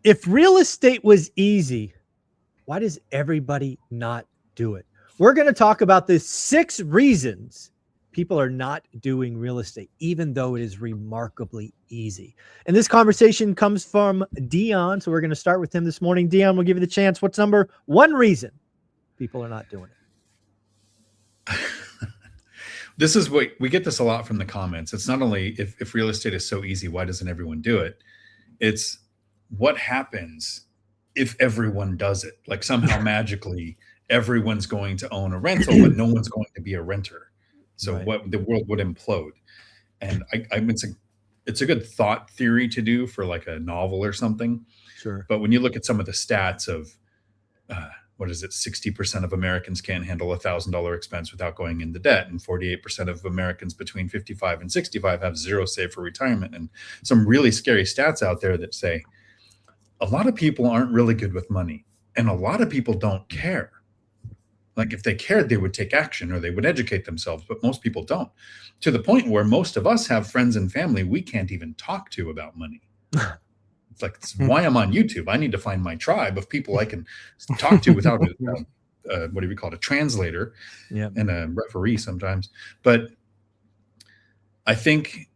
If real estate was easy, why does everybody not do it? We're going to talk about the 6 reasons people are not doing real estate, even though it is remarkably easy. And this conversation comes from Dion. So we're going to start with him this morning. Dion, we'll give you the chance. What's number 1 reason people are not doing it? This is what we get this a lot from the comments. It's not only if real estate is so easy, why doesn't everyone do it? It's what happens if everyone does it? Like somehow magically everyone's going to own a rental, but no one's going to be a renter. So what the world would implode. And it's a good thought theory to do for like a novel or something. Sure. But when you look at some of the stats of what is it? 60% of Americans can't handle $1,000 expense without going into debt. And 48% of Americans between 55 and 65 have zero saved for retirement. And some really scary stats out there that say a lot of people aren't really good with money. And a lot of people don't care. Like if they cared, they would take action or they would educate themselves, but most people don't. To the point where most of us have friends and family we can't even talk to about money. It's like, it's why I'm on YouTube. I need to find my tribe of people I can talk to without what do we call it? A translator and a referee sometimes. But I think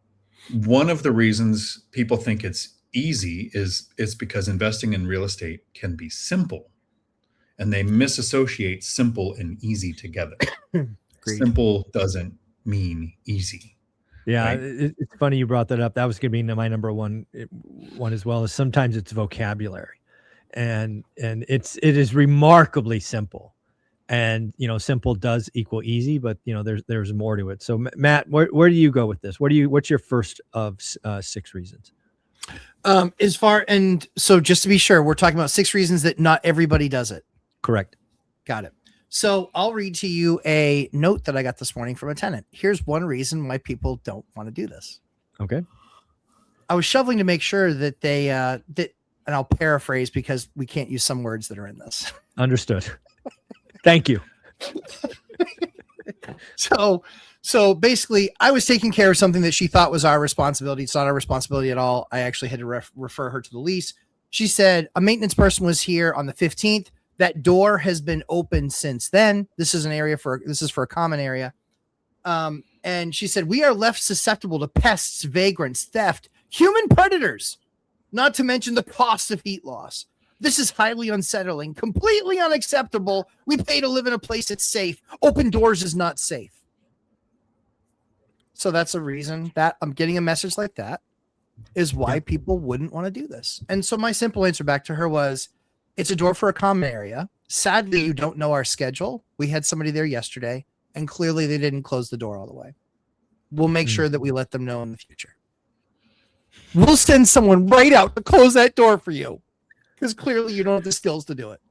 one of the reasons people think it's easy is because investing in real estate can be simple. And they misassociate simple and easy together. Simple doesn't mean easy. Yeah, right? It's funny you brought that up. That was going to be my number one as well. Is sometimes it's vocabulary, and it is remarkably simple, and simple does equal easy, but there's more to it. So Matt, where do you go with this? What's your first of 6 reasons? So just to be sure, we're talking about 6 reasons that not everybody does it. Correct. Got it. So I'll read to you a note that I got this morning from a tenant. Here's one reason why people don't want to do this. Okay. I was shoveling to make sure that they and I'll paraphrase because we can't use some words that are in this. Understood. Thank you. So basically I was taking care of something that she thought was our responsibility. It's not our responsibility at all. I actually had to refer her to the lease. She said a maintenance person was here on the 15th. That door has been open since then. This is for a common area. And she said, we are left susceptible to pests, vagrants, theft, human predators, not to mention the cost of heat loss. This is highly unsettling, completely unacceptable. We pay to live in a place that's safe. Open doors is not safe. So that's a reason that I'm getting a message like that is why people wouldn't want to do this. And so my simple answer back to her was, it's a door for a common area. Sadly, you don't know our schedule. We had somebody there yesterday, and clearly they didn't close the door all the way. We'll make sure that we let them know in the future. We'll send someone right out to close that door for you because clearly you don't have the skills to do it.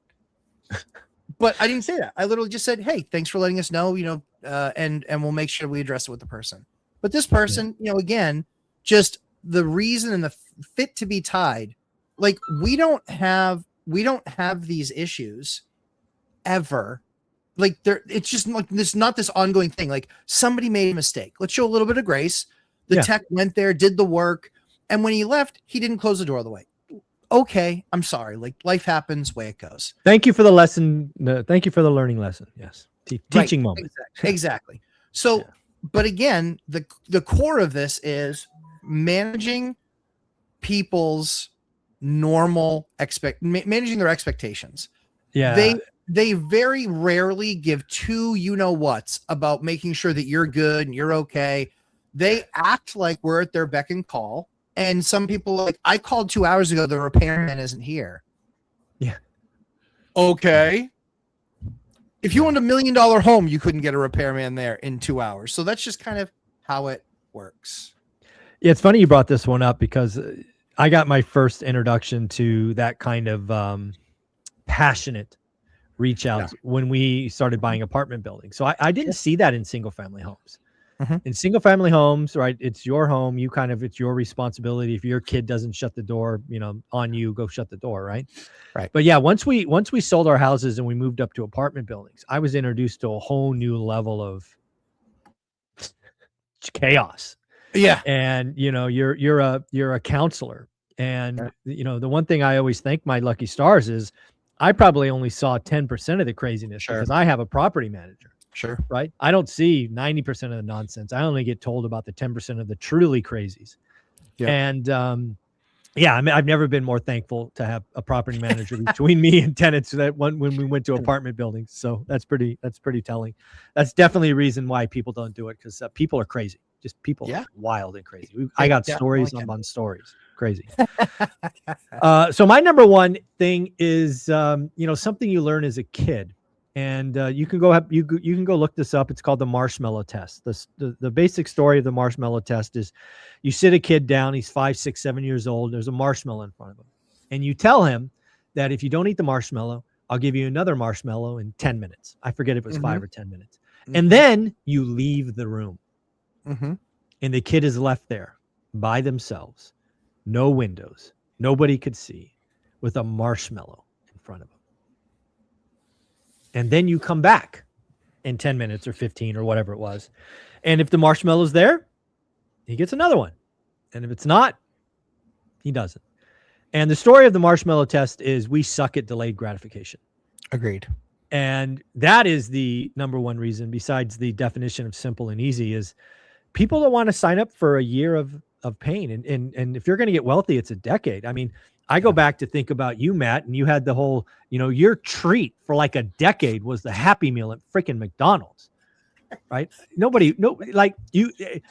But I didn't say that. I literally just said, hey, thanks for letting us know, and we'll make sure we address it with the person. But this person, again, just the reason and the fit to be tied, like we don't have these issues ever. Like it's just like this, not this ongoing thing. Like somebody made a mistake. Let's show a little bit of grace. The tech went there, did the work. And when he left, he didn't close the door all the way. Okay. I'm sorry. Like life happens, way it goes. Thank you for the lesson. Thank you for the learning lesson. Yes. Teaching moment. Exactly. So, but again, the core of this is managing people's managing their expectations. They very rarely give two whats about making sure that you're good and you're okay. They act like we're at their beck and call. And some people like, I called 2 hours ago, the repairman isn't here. Yeah. Okay. If you owned $1 million home, you couldn't get a repairman there in 2 hours. So that's just kind of how it works. Yeah, it's funny you brought this one up because I got my first introduction to that kind of passionate reach out when we started buying apartment buildings. So I didn't see that in single family homes. In single family homes, right? It's your home. It's your responsibility. If your kid doesn't shut the door, on you, go shut the door. Right. Right. But yeah, once we sold our houses and we moved up to apartment buildings, I was introduced to a whole new level of chaos. Yeah. And you're a counselor And, the one thing I always thank my lucky stars is I probably only saw 10% of the craziness because I have a property manager. Sure. Right. I don't see 90% of the nonsense. I only get told about the 10% of the truly crazies. Yep. And, I mean, I've never been more thankful to have a property manager between me and tenants when we went to apartment buildings. So that's pretty telling. That's definitely a reason why people don't do it, because people are crazy. Just people are wild and crazy. I got stories on stories. Crazy. So my number one thing is, something you learn as a kid. And you can go look this up. It's called the marshmallow test. The basic story of the marshmallow test is you sit a kid down. He's 5, 6, 7 years old. There's a marshmallow in front of him. And you tell him that if you don't eat the marshmallow, I'll give you another marshmallow in 10 minutes. I forget if it was 5 or 10 minutes. And then you leave the room. And the kid is left there by themselves. No windows. Nobody could see, with a marshmallow in front of him. And then you come back in 10 minutes or 15 or whatever it was. And if the marshmallow's there, he gets another one. And if it's not, he doesn't. And the story of the marshmallow test is we suck at delayed gratification. Agreed. And that is the number one reason, besides the definition of simple and easy, is people don't want to sign up for a year of pain. And if you're going to get wealthy, it's a decade. I mean, I go back to think about you, Matt, and you had the whole, your treat for like a decade was the Happy Meal at freaking McDonald's, right?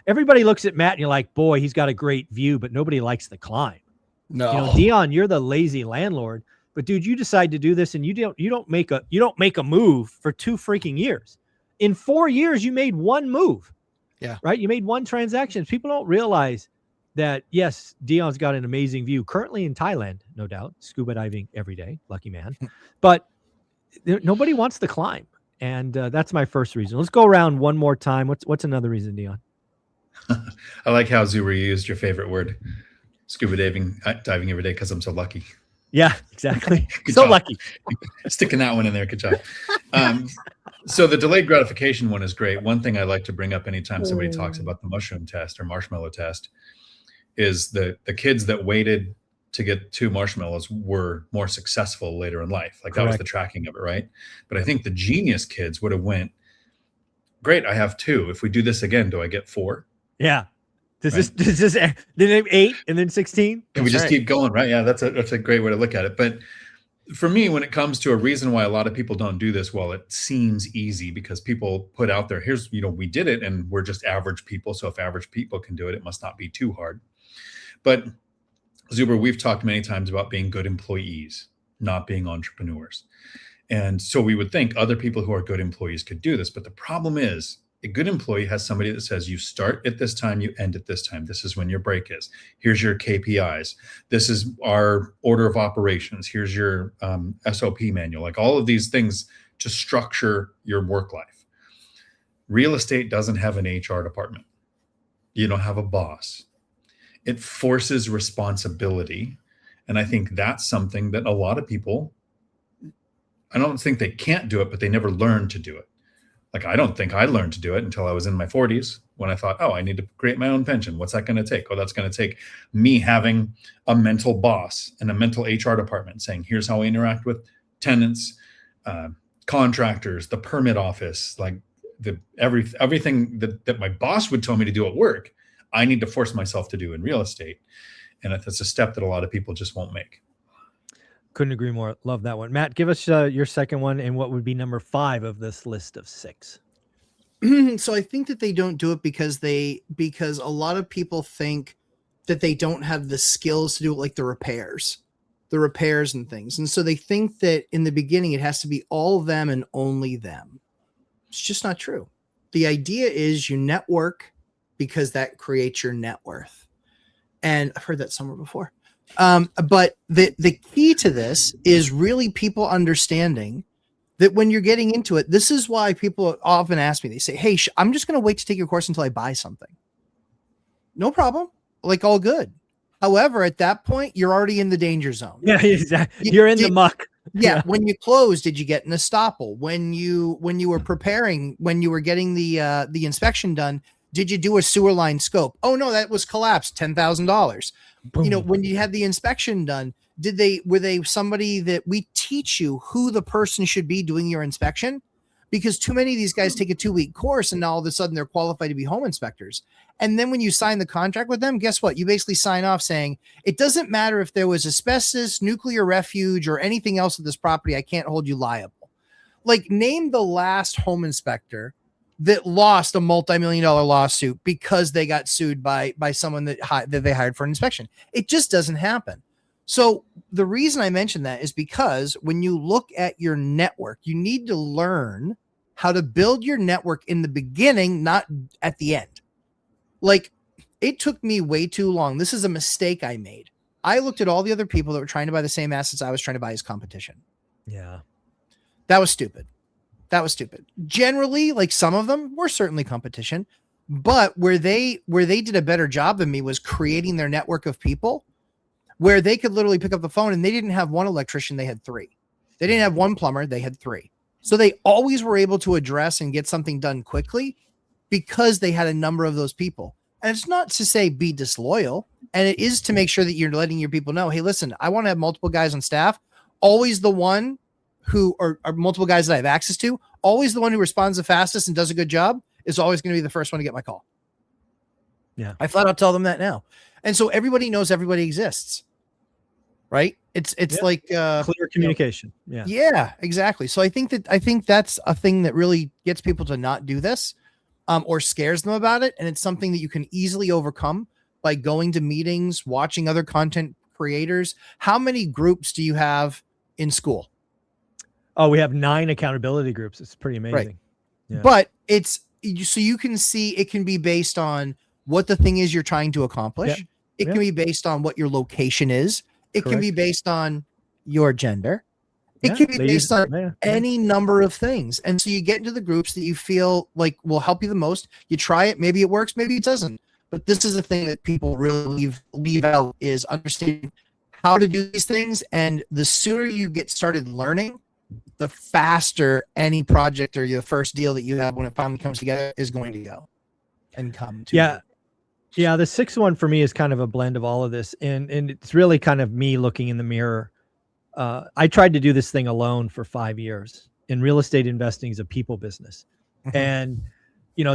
Everybody looks at Matt and you're like, boy, he's got a great view, but nobody likes the climb. No, Dion, you're the lazy landlord, but dude, you decide to do this and you don't make a move for 2 freaking years. In 4 years, you made one move. Yeah. Right. You made one transaction. People don't realize that, yes, Dion's got an amazing view currently in Thailand, no doubt, scuba diving every day. Lucky man. But nobody wants to climb. And that's my first reason. Let's go around one more time. What's another reason, Dion? I like how Zuber used your favorite word, scuba diving every day, because I'm so lucky. Yeah, exactly. Good so job. Lucky. Sticking that one in there. Good job. So the delayed gratification one is great. One thing I like to bring up anytime somebody talks about the mushroom test or marshmallow test is the kids that waited to get 2 marshmallows were more successful later in life. Like that was the tracking of it, right? But I think the genius kids would have went, great, I have 2. If we do this again, do I get 4? Yeah. Does this then 8 and then 16? Can we just keep going, right? Yeah, that's a great way to look at it. But for me, when it comes to a reason why a lot of people don't do this, well, it seems easy because people put out there, here's, we did it and we're just average people. So if average people can do it, it must not be too hard. But Zuber, we've talked many times about being good employees, not being entrepreneurs. And so we would think other people who are good employees could do this. But the problem is a good employee has somebody that says you start at this time, you end at this time. This is when your break is. Here's your KPIs. This is our order of operations. Here's your SOP manual, like all of these things to structure your work life. Real estate doesn't have an HR department. You don't have a boss. It forces responsibility. And I think that's something that a lot of people, I don't think they can't do it, but they never learn to do it. Like, I don't think I learned to do it until I was in my 40s when I thought, I need to create my own pension. What's that going to take? That's going to take me having a mental boss and a mental HR department saying, here's how I interact with tenants, contractors, the permit office, like everything that my boss would tell me to do at work, I need to force myself to do in real estate. And that's a step that a lot of people just won't make. Couldn't agree more. Love that one. Matt, give us your second one and what would be number 5 of this list of 6. So I think that they don't do it because a lot of people think that they don't have the skills to do it, like the repairs and things. And so they think that in the beginning, it has to be all them and only them. It's just not true. The idea is you network because that creates your net worth. And I've heard that somewhere before. But the key to this is really people understanding that when you're getting into it, this is why people often ask me, they say, hey, I'm just going to wait to take your course until I buy something. No problem. Like, all good. However, at that point, you're already in the danger zone. Yeah, exactly. You're in the muck. Yeah. When you close, did you get an estoppel? When you were preparing, when you were getting the inspection done, did you do a sewer line scope? Oh no, that was collapsed. $10,000. You know, Boom. when you had the inspection done, were they somebody that we teach you who the person should be doing your inspection? Because too many of these guys take a 2-week course and now all of a sudden they're qualified to be home inspectors. And then when you sign the contract with them, guess what? You basically sign off saying, it doesn't matter if there was asbestos, nuclear refuge, or anything else at this property, I can't hold you liable. Like, name the last home inspector that lost a multi-million-dollar lawsuit because they got sued by someone that they hired for an inspection. It just doesn't happen. So the reason I mention that is because when you look at your network, you need to learn how to build your network in the beginning, not at the end. Like, it took me way too long. This is a mistake I made. I looked at all the other people that were trying to buy the same assets I was trying to buy as competition. Yeah. That was stupid. Generally, like, some of them were certainly competition, but where they did a better job than me was creating their network of people where they could literally pick up the phone, and they didn't have one electrician, they had 3. They didn't have one plumber, they had 3. So they always were able to address and get something done quickly because they had a number of those people. And it's not to say be disloyal, and it is to make sure that you're letting your people know, hey, listen, I want to have multiple guys on staff. Always the one who are multiple guys that I have access to, always the one who responds the fastest and does a good job is always going to be the first one to get my call. Yeah. I flat out tell them that now. And so everybody knows everybody exists, right? It's like Clear communication. Yeah, exactly. So I think that's a thing that really gets people to not do this, or scares them about it. And it's something that you can easily overcome by going to meetings, watching other content creators. How many groups do you have in school? Oh, we have 9 accountability groups. It's pretty amazing. Right. Yeah. But so you can see it can be based on what the thing is you're trying to accomplish. Yep. It can be based on what your location is. It can be based on your gender. It can be based on any number of things. And so you get into the groups that you feel like will help you the most. You try it. Maybe it works. Maybe it doesn't. But this is the thing that people really leave out, is understanding how to do these things. And the sooner you get started learning, the faster any project or your first deal that you have when it finally comes together is going to go and come to. Yeah. Yeah. The 6th one for me is kind of a blend of all of this. And it's really kind of me looking in the mirror. I tried to do this thing alone for 5 years, and real estate investing is a people business. And,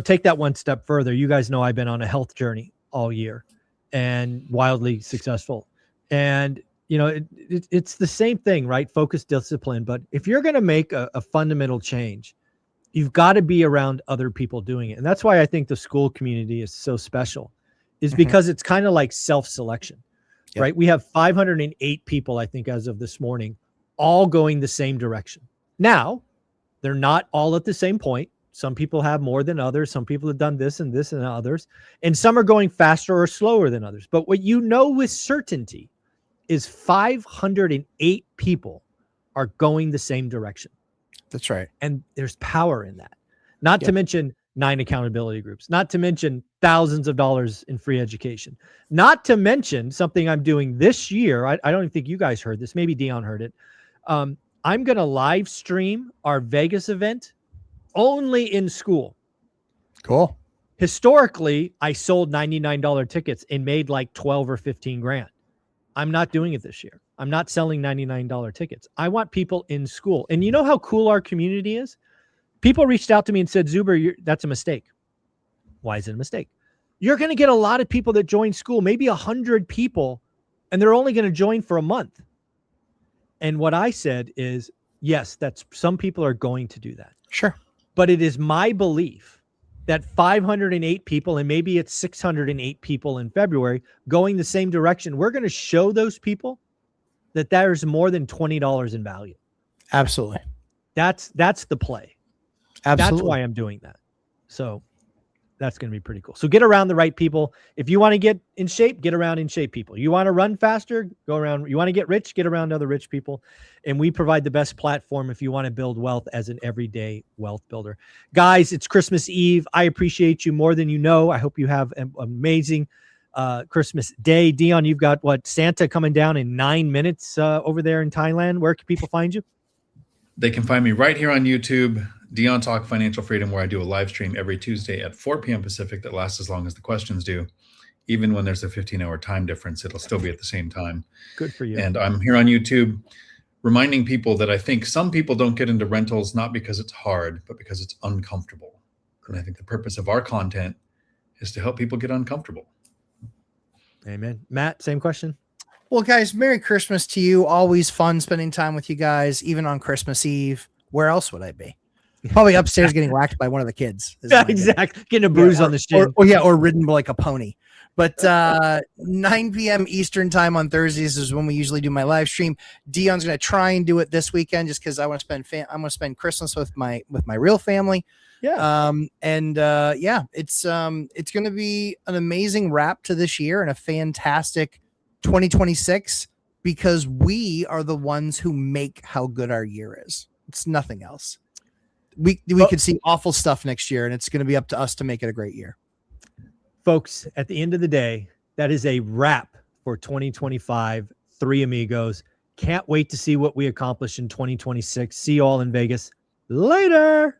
take that one step further. You guys know I've been on a health journey all year and wildly successful. And, it's the same thing, right? Focus, discipline. But if you're going to make a fundamental change, you've got to be around other people doing it. And that's why I think the school community is so special, is because it's kind of like self-selection, right? We have 508 people, I think, as of this morning, all going the same direction. Now, they're not all at the same point. Some people have more than others. Some people have done this and others. And some are going faster or slower than others. But what you know with certainty is 508 people are going the same direction. That's right. And there's power in that. Not to mention 9 accountability groups, not to mention thousands of dollars in free education, not to mention something I'm doing this year. I don't even think you guys heard this. Maybe Dion heard it. I'm going to live stream our Vegas event only in school. Cool. Historically, I sold $99 tickets and made like 12 or 15 grand. I'm not doing it this year. I'm not selling $99 tickets. I want people in school. And you know how cool our community is? People reached out to me and said, Zuber, that's a mistake. Why is it a mistake? You're going to get a lot of people that join school, maybe 100 people, and they're only going to join for a month. And what I said is, yes, some people are going to do that. Sure. But it is my belief that 508 people, and maybe it's 608 people in February, going the same direction, we're going to show those people that there's more than $20 in value. Absolutely. That's the play. Absolutely. That's why I'm doing that. So that's going to be pretty cool. So get around the right people. If you want to get in shape, get around in shape people. You want to run faster, go around. You want to get rich, get around other rich people. And we provide the best platform if you want to build wealth as an everyday wealth builder. Guys, it's Christmas Eve. I appreciate you more than you know. I hope you have an amazing Christmas day. Dion, you've got Santa coming down in 9 minutes over there in Thailand. Where can people find you? They can find me right here on YouTube, Dion Talk Financial Freedom, where I do a live stream every Tuesday at 4 p.m. Pacific that lasts as long as the questions do. even when there's a 15-hour time difference, it'll still be at the same time. Good for you. And I'm here on YouTube reminding people that I think some people don't get into rentals not because it's hard, but because it's uncomfortable. And I think the purpose of our content is to help people get uncomfortable. Amen. Matt, same question. Well, guys, Merry Christmas to you. Always fun spending time with you guys, even on Christmas Eve. Where else would I be? Probably upstairs getting whacked by one of the kids. Yeah, exactly. Getting a bruise on the shin. Or ridden like a pony. But 9 p.m. Eastern time on Thursdays is when we usually do my live stream. Dion's going to try and do it this weekend just because I want to spend Christmas with my real family. Yeah. It's going to be an amazing wrap to this year and a fantastic 2026 because we are the ones who make how good our year is. It's nothing else. We could see awful stuff next year, and it's going to be up to us to make it a great year. Folks, at the end of the day, that is a wrap for 2025. Three Amigos. Can't wait to see what we accomplish in 2026. See you all in Vegas. Later.